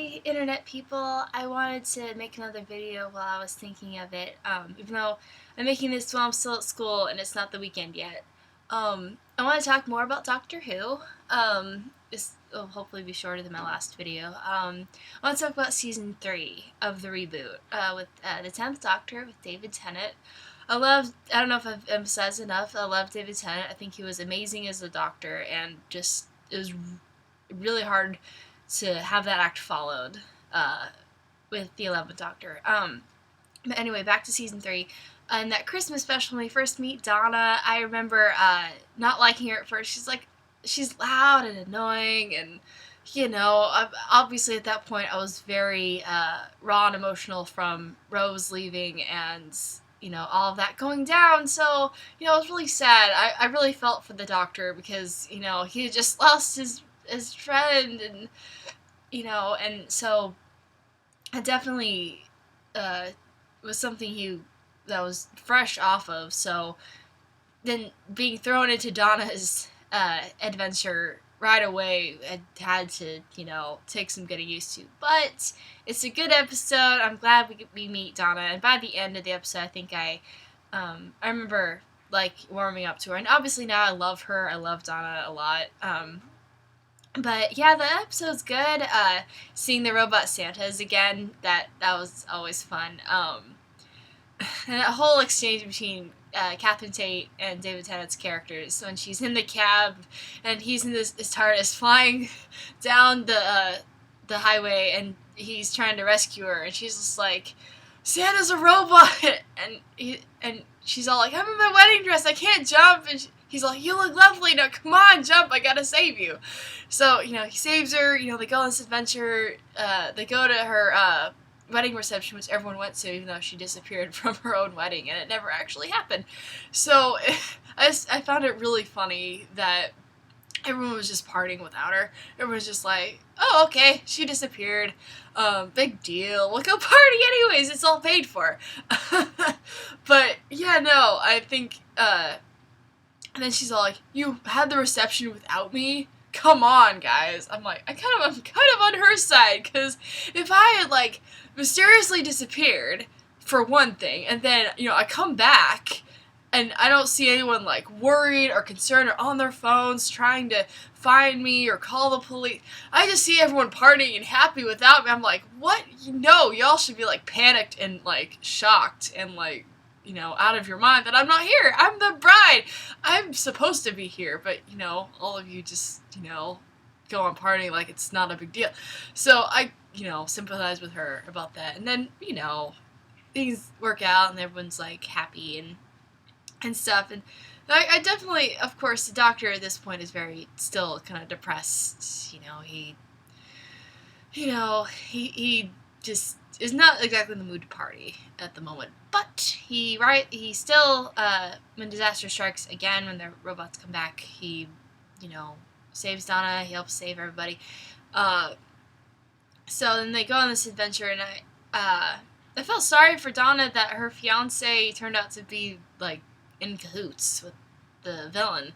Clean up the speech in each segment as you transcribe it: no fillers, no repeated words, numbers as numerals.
Hi, internet people. I wanted to make another video while I was thinking of it, even though I'm making this while I'm still at school and it's not the weekend yet. I want to talk more about Doctor Who. This will hopefully be shorter than my last video. I want to talk about Season 3 of the reboot with the 10th Doctor with David Tennant. I don't know if I've emphasized enough, I love David Tennant. I think he was amazing as the Doctor, and just, it was really hard to have that act followed with the 11th Doctor. But anyway, back to Season 3. In that Christmas special, when we first meet Donna, I remember not liking her at first. She's loud and annoying, and obviously at that point I was very raw and emotional from Rose leaving and all of that going down. So I was really sad. I really felt for the Doctor because he had just lost his friend, and and so it definitely was something that was fresh off of. So then being thrown into Donna's adventure right away, I had to, take some getting used to. But it's a good episode. I'm glad we meet Donna, and by the end of the episode, I think I remember warming up to her, and obviously now I love her. I love Donna a lot. But yeah, the episode's good. Seeing the robot Santas again, that was always fun. And that whole exchange between Catherine Tate and David Tennant's characters when she's in the cab and he's in this TARDIS flying down the highway and he's trying to rescue her, and she's just like, Santa's a robot, and she's all like, I'm in my wedding dress, I can't jump, and he's like, you look lovely, now come on, jump, I gotta save you. So, he saves her, they go on this adventure, they go to her wedding reception, which everyone went to, even though she disappeared from her own wedding, and it never actually happened. So, I found it really funny that everyone was just partying without her. Everyone was just like, oh, okay, she disappeared. Big deal. We'll go party anyways. It's all paid for. But, yeah, no, I think, and then she's all like, you had the reception without me? Come on, guys. I'm like, I'm kind of on her side, because if I had, mysteriously disappeared, for one thing, and then, I come back, and I don't see anyone, worried or concerned or on their phones trying to find me or call the police. I just see everyone partying and happy without me. I'm like, what? Y'all should be, panicked and, shocked and, out of your mind that I'm not here. I'm the bride. I'm supposed to be here, but, all of you just, go on partying like it's not a big deal. So I, sympathize with her about that. And then, things work out and everyone's, happy and stuff, and I definitely, of course, the Doctor at this point is still kind of depressed. He just is not exactly in the mood to party at the moment. But he still, when disaster strikes again, when the robots come back, he, saves Donna. He helps save everybody. So then they go on this adventure, and I felt sorry for Donna that her fiance turned out to be in cahoots with the villain.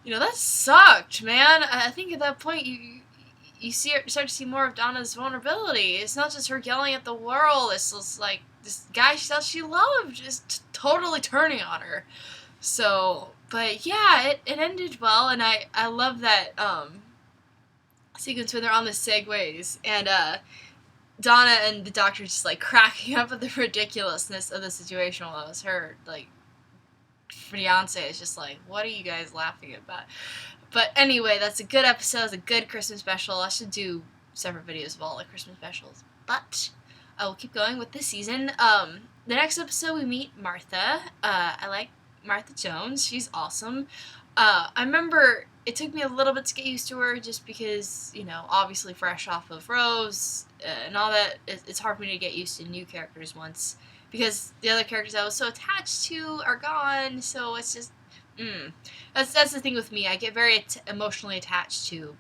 That sucked, man. I think at that point you start to see more of Donna's vulnerability. It's not just her yelling at the world. It's just this guy she thought she loved just totally turning on her. So, but yeah, it ended well, and I love that sequence when they're on the segways and Donna and the Doctor just cracking up at the ridiculousness of the situation while it was her fiance is just what are you guys laughing about? But anyway, that's a good episode. It's a good Christmas special. I should do separate videos of all the Christmas specials, but I will keep going with this season. The next episode we meet Martha. I like Martha Jones. She's awesome. I remember it took me a little bit to get used to her just because, obviously fresh off of Rose and all that, it's hard for me to get used to new characters once, because the other characters I was so attached to are gone, so it's just, That's the thing with me. I get very emotionally attached to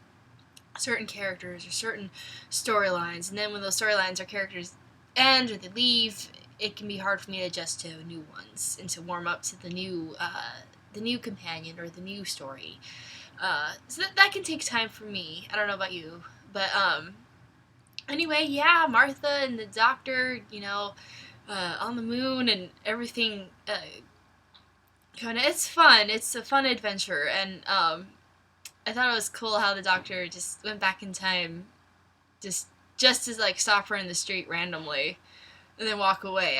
certain characters or certain storylines, and then when those storylines or characters end or they leave, it can be hard for me to adjust to new ones and to warm up to the new companion or the new story. So that can take time for me. I don't know about you, but Anyway, yeah, Martha and the doctor, on the moon and everything. Kind of, it's fun. It's a fun adventure, and I thought it was cool how the doctor just went back in time, just to like stop her in the street randomly, and then walk away.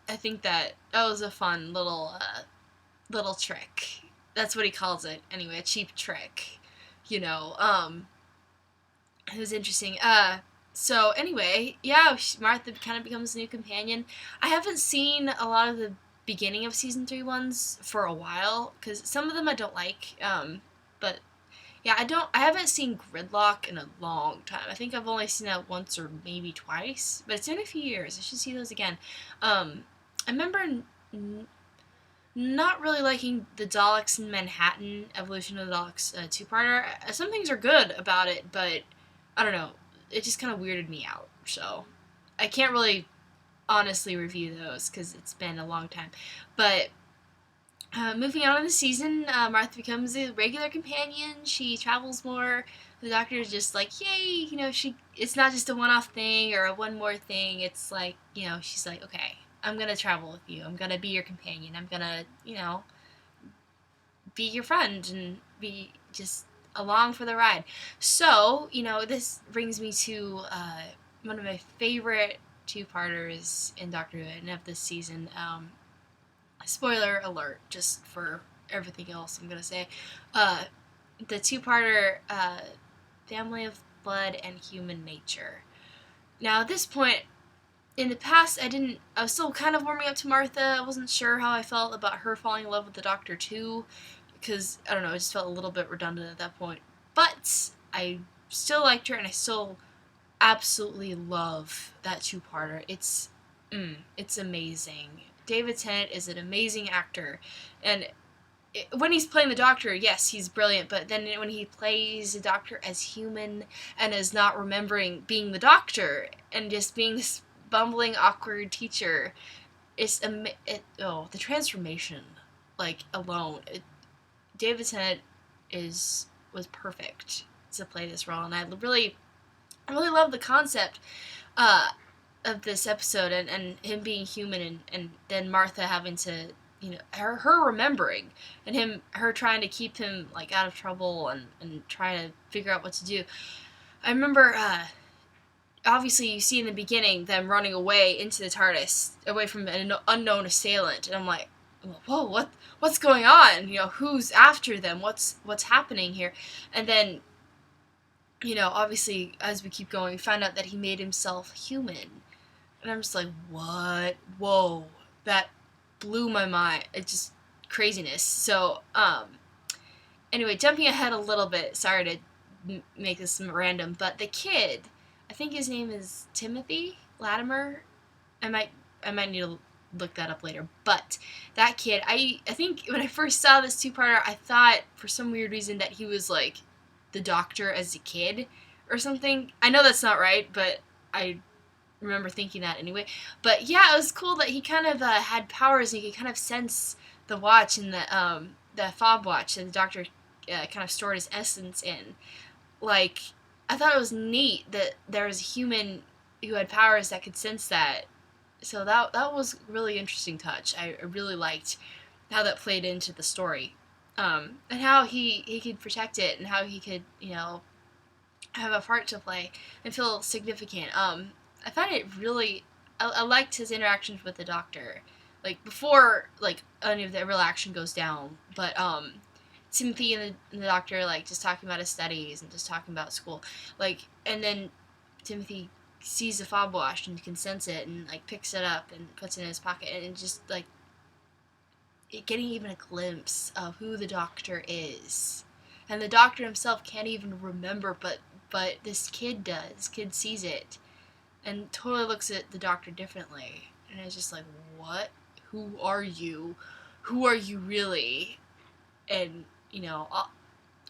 I think that was a fun little trick. That's what he calls it anyway, a cheap trick. You know, it was interesting. So anyway, yeah, Martha kind of becomes a new companion. I haven't seen a lot of the beginning of season 3 ones for a while because some of them I don't like. But yeah, I haven't seen Gridlock in a long time. I think I've only seen that once or maybe twice, but it's been a few years. I should see those again. I remember not really liking the Daleks in Manhattan, Evolution of the Daleks two-parter. Some things are good about it, but I don't know. It just kind of weirded me out. So I can't really honestly review those because it's been a long time. But moving on in the season, Martha becomes a regular companion. She travels more. The doctor is just like, yay, it's not just a one-off thing or a one more thing. It's like, she's like, okay, I'm going to travel with you. I'm going to be your companion. I'm going to, be your friend and be just along for the ride. So, this brings me to one of my favorite two-parters in Doctor Who and of this season. Spoiler alert, just for everything else I'm going to say. The two-parter, Family of Blood and Human Nature. Now, at this point, in the past, I was still kind of warming up to Martha. I wasn't sure how I felt about her falling in love with the Doctor too, because, I don't know, it just felt a little bit redundant at that point. But I still liked her, and I still absolutely love that two-parter. It's amazing. David Tennant is an amazing actor, and when he's playing the Doctor, yes, he's brilliant, but then when he plays the Doctor as human and is not remembering being the Doctor and just being this bumbling, awkward teacher, the transformation, alone, David Tennant was perfect to play this role, and I really love the concept of this episode and him being human and then Martha having to, her remembering and her trying to keep him out of trouble and trying to figure out what to do. I remember obviously you see in the beginning them running away into the TARDIS away from an unknown assailant, and I'm like, whoa, what's going on? Who's after them? What's happening here? And then obviously as we keep going, we find out that he made himself human. And I'm just like, what? Whoa. That blew my mind. It's just craziness. So, anyway, jumping ahead a little bit. Sorry to make this random, but the kid, I think his name is Timothy Latimer. I might need to look that up later. But that kid, I think when I first saw this two-parter, I thought for some weird reason that he was like the Doctor as a kid or something. I know that's not right, but I remember thinking that anyway. But yeah, it was cool that he kind of had powers and he could kind of sense the watch and the fob watch that the Doctor kind of stored his essence in. I thought it was neat that there was a human who had powers that could sense that. So that was a really interesting touch. I really liked how that played into the story. And how he could protect it and how he could, have a part to play and feel significant. I find it really, I liked his interactions with the Doctor, before any of the real action goes down. But Timothy and the Doctor just talking about his studies and just talking about school, and then Timothy sees the fob wash and can sense it and picks it up and puts it in his pocket and just getting even a glimpse of who the Doctor is, and the Doctor himself can't even remember, but this kid does. This kid sees it and totally looks at the Doctor differently. And it's just like, what? Who are you? Who are you really? And,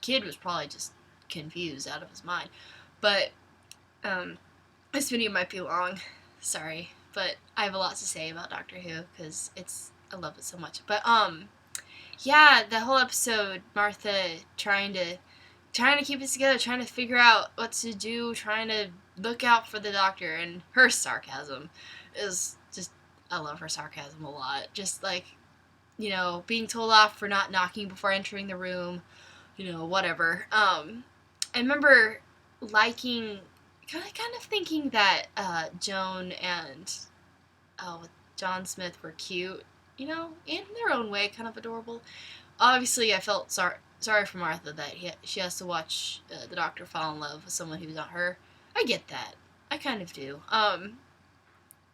kid was probably just confused out of his mind. But, this video might be long. Sorry. But I have a lot to say about Doctor Who, because I love it so much. But, yeah, the whole episode, Martha trying to trying to keep it together, trying to figure out what to do, trying to look out for the doctor, and her sarcasm is just, I love her sarcasm a lot. Just like, being told off for not knocking before entering the room, whatever. I remember liking, kind of thinking that Joan and John Smith were cute, in their own way, kind of adorable. Obviously, I felt sorry for Martha that she has to watch the doctor fall in love with someone who's not her. I get that. I kind of do.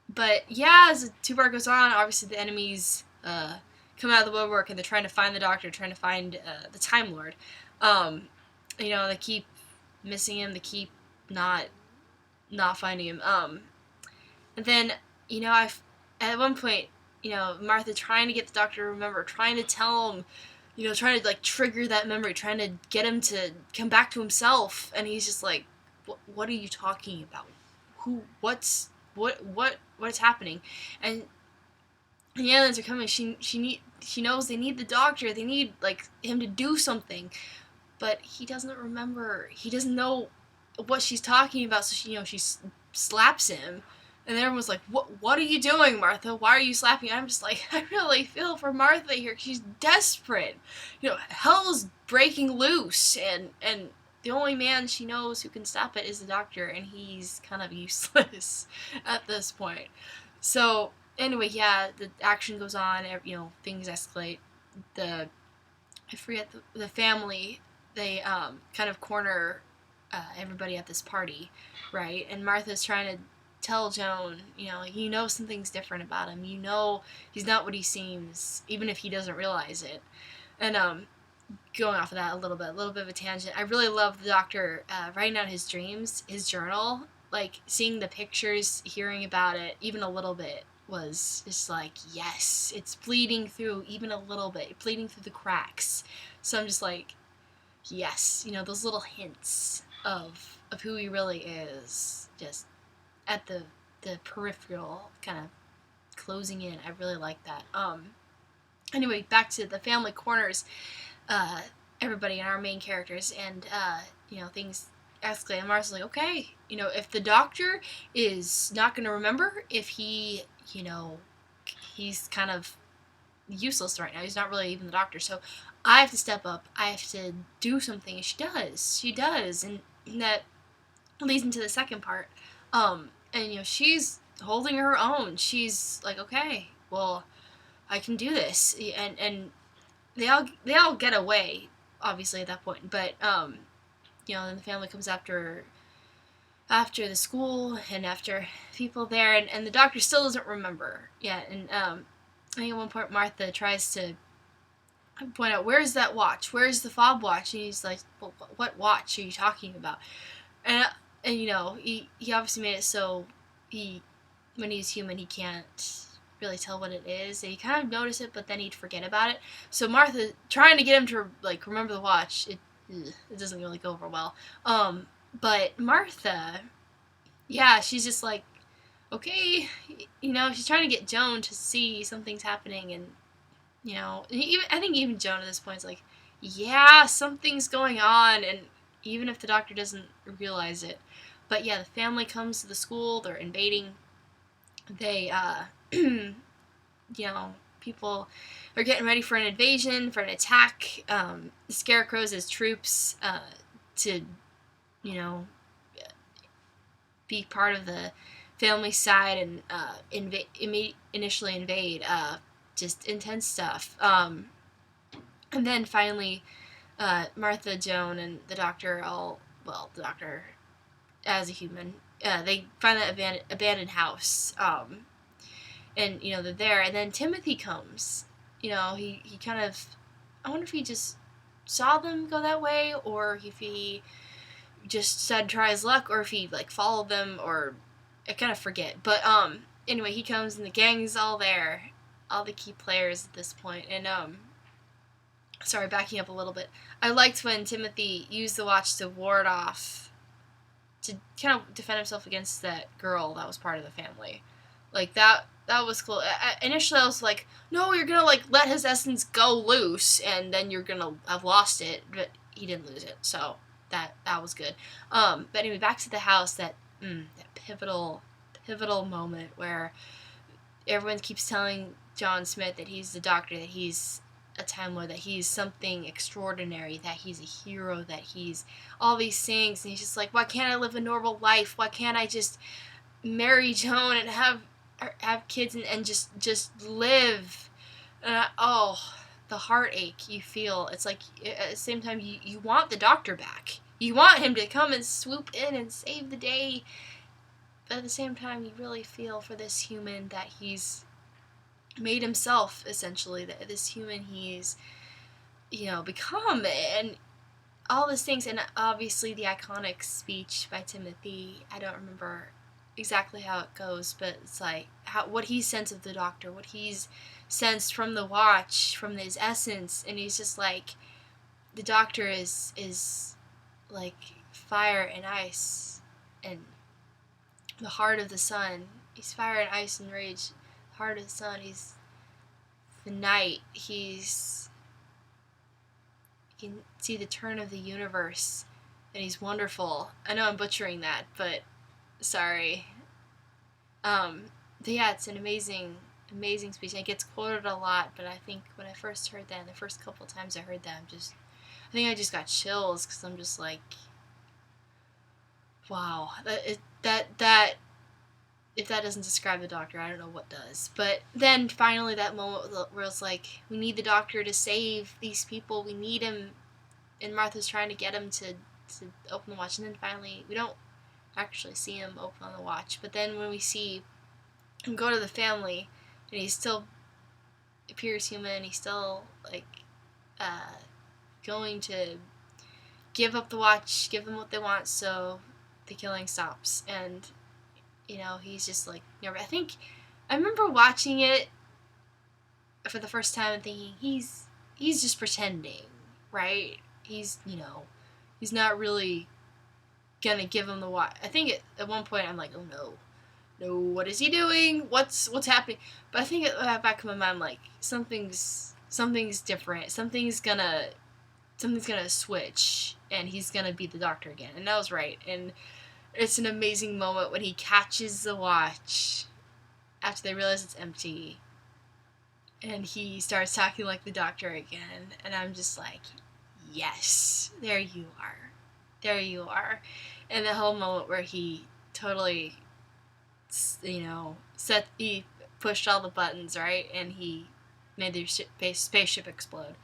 But yeah, as the two-part goes on, obviously the enemies come out of the woodwork and they're trying to find the doctor, trying to find the Time Lord. They keep missing him. They keep not finding him. And then, at one point, Martha trying to get the doctor to remember, trying to tell him, trying to like trigger that memory, trying to get him to come back to himself, and he's just like, what are you talking about? What's happening? And the aliens are coming. She knows they need the doctor. They need like him to do something, but he doesn't remember. He doesn't know what she's talking about. So she slaps him, and everyone's like, "What are you doing, Martha? Why are you slapping?" I'm just like, I really feel for Martha here. She's desperate. Hell's breaking loose, and the only man she knows who can stop it is the doctor, and he's kind of useless at this point. So anyway, yeah, the action goes on. Things escalate. I forget the family. They kind of corner everybody at this party, right? And Martha's trying to tell Joan, something's different about him. He's not what he seems, even if he doesn't realize it. And going off of that a little bit of a tangent. I really love the doctor writing down his dreams, his journal, like seeing the pictures, hearing about it, even a little bit was just like, yes, it's bleeding through even a little bit, bleeding through the cracks. So I'm just like, yes, those little hints of who he really is, just at the peripheral, kind of closing in. I really like that. Anyway, back to the family corners. Everybody and our main characters, and things escalate. And Martha's like, okay, if the doctor is not going to remember, if he, he's kind of useless right now. He's not really even the doctor. So I have to step up. I have to do something. And she does. And that leads into the second part. And she's holding her own. She's like, okay, well, I can do this. And they all get away, obviously, at that point. But then the family comes after the school and after people there, and the doctor still doesn't remember yet. And I think at one point Martha tries to point out, where's that watch? Where's the fob watch? And he's like, well, what watch are you talking about? And he obviously made it so when he's human, he can't really tell what it is. And he kind of notice it, but then he'd forget about it. So Martha, trying to get him to like remember the watch, it doesn't really go over well. But Martha, yeah, she's just like, okay, she's trying to get Joan to see something's happening, and I think even Joan at this point is like, yeah, something's going on, and even if the doctor doesn't realize it. But yeah, the family comes to the school, they're invading. They people are getting ready for an invasion, for an attack. The Scarecrows as troops to be part of the family side and initially invade. Just intense stuff. And then finally, Martha, Joan, and the doctor the doctor as a human, they find that abandoned house. And they're there, and then Timothy comes. He kind of, I wonder if he just saw them go that way, or if he just said try his luck, or if he like followed them, or I kind of forget. But anyway, he comes and the gang's all there, all the key players at this point. And sorry, backing up a little bit, I liked when Timothy used the watch to ward off, to kind of defend himself against that girl that was part of the family. Like that was cool. Initially I was like, no, you're gonna like let his essence go loose and then you're gonna have lost it, but he didn't lose it, so that was good. But anyway, back to the house. That pivotal moment where everyone keeps telling John Smith that he's the Doctor, that he's a Time Lord, that he's something extraordinary, that he's a hero, that he's all these things, and he's just like, why can't I live a normal life? Why can't I just marry Joan and have kids and just live? And the heartache you feel. It's like at the same time you want the Doctor back. You want him to come and swoop in and save the day. But at the same time, you really feel for this human that he's made himself, essentially. That this human he's, become. And all these things. And obviously the iconic speech by Timothy. I don't remember exactly how it goes, but it's like what he sensed of the Doctor, what he's sensed from the watch, from his essence. And he's just like, the Doctor is like fire and ice and the heart of the sun. He's fire and ice and rage. The heart of the sun. He's the night. You can see the turn of the universe, and he's wonderful. I know I'm butchering that, but sorry. But yeah, it's an amazing speech. And it gets quoted a lot, but I think when I first heard that, and the first couple of times I heard that, I think I just got chills, because I'm just like, wow, that if that doesn't describe the Doctor, I don't know what does. But then finally that moment where it's like, we need the Doctor to save these people, we need him, and Martha's trying to get him to open the watch, and then finally we don't actually see him open on the watch, but then when we see him go to the family, and he still appears human, he's still like going to give up the watch, give them what they want, so the killing stops. And he's just like, I remember watching it for the first time and thinking, he's just pretending, right? He's not really gonna give him the watch. I think at one point I'm like, oh no, what is he doing? What's happening? But I think at the back of my mind, I'm like, something's different. Something's gonna switch, and he's gonna be the Doctor again. And I was right. And it's an amazing moment when he catches the watch after they realize it's empty, and he starts talking like the Doctor again. And I'm just like, yes, there you are. And the whole moment where he totally, he pushed all the buttons, right, and he made the spaceship explode.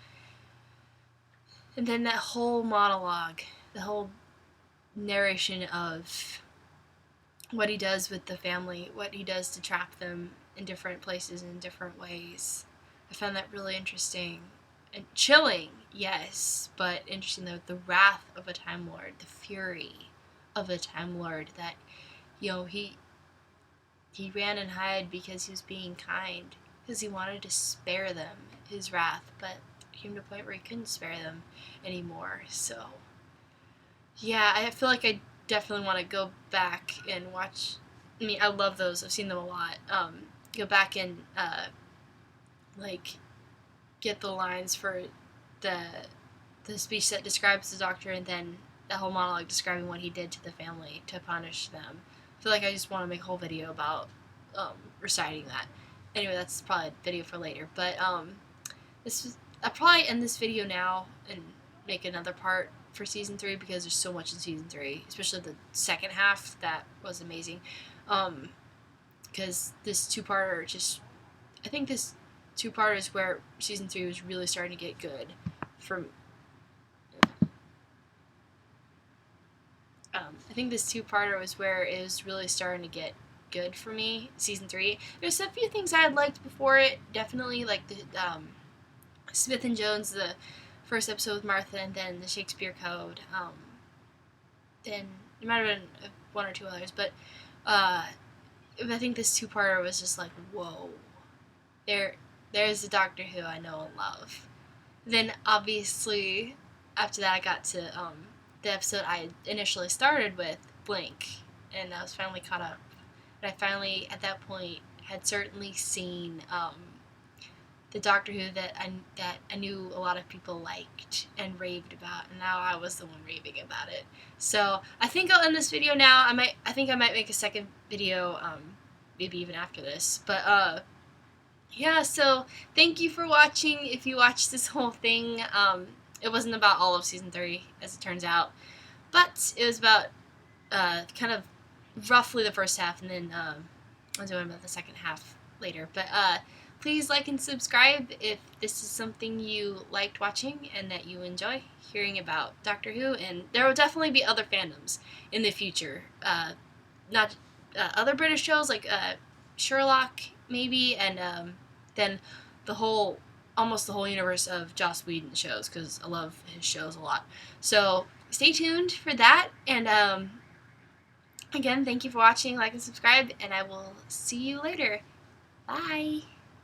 And then that whole monologue, the whole narration of what he does with the family, what he does to trap them in different places in different ways. I found that really interesting and chilling, yes, but interesting. The wrath of a Time Lord, the fury of a Time Lord, that he ran and hid because he was being kind, because he wanted to spare them his wrath, but it came to a point where he couldn't spare them anymore. So yeah, I feel like I definitely want to go back and watch. I mean, I love those. I've seen them a lot. Go back and get the lines for the speech that describes the Doctor, and then the whole monologue describing what he did to the family to punish them. I feel like I just want to make a whole video about reciting that. Anyway, that's probably a video for later. But I'll probably end this video now and make another part for season 3, because there's so much in season 3, especially the second half. That was amazing. Because this two-parter I think this two-parter is where season 3 was really starting to get good. I think this two-parter was where it was really starting to get good for me. Season 3. There's a few things I had liked before it. Definitely like the Smith and Jones, the first episode with Martha, and then the Shakespeare Code. Then there might have been one or two others, but I think this two-parter was just like, whoa. There's the Doctor Who I know and love. Then obviously after that I got to the episode I initially started with, Blink, and I was finally caught up. And I finally, at that point, had certainly seen the Doctor Who that I knew a lot of people liked and raved about, and now I was the one raving about it. So I think I'll end this video now. I think I might make a second video, maybe even after this. But yeah. So thank you for watching. If you watched this whole thing, it wasn't about all of season 3, as it turns out, but it was about kind of roughly the first half, and then I'll do about the second half later. But please like and subscribe if this is something you liked watching and that you enjoy hearing about Doctor Who. And there will definitely be other fandoms in the future. Not other British shows like Sherlock, maybe, and then almost the whole universe of Joss Whedon shows, because I love his shows a lot. So stay tuned for that, and again, thank you for watching, like and subscribe, and I will see you later. Bye!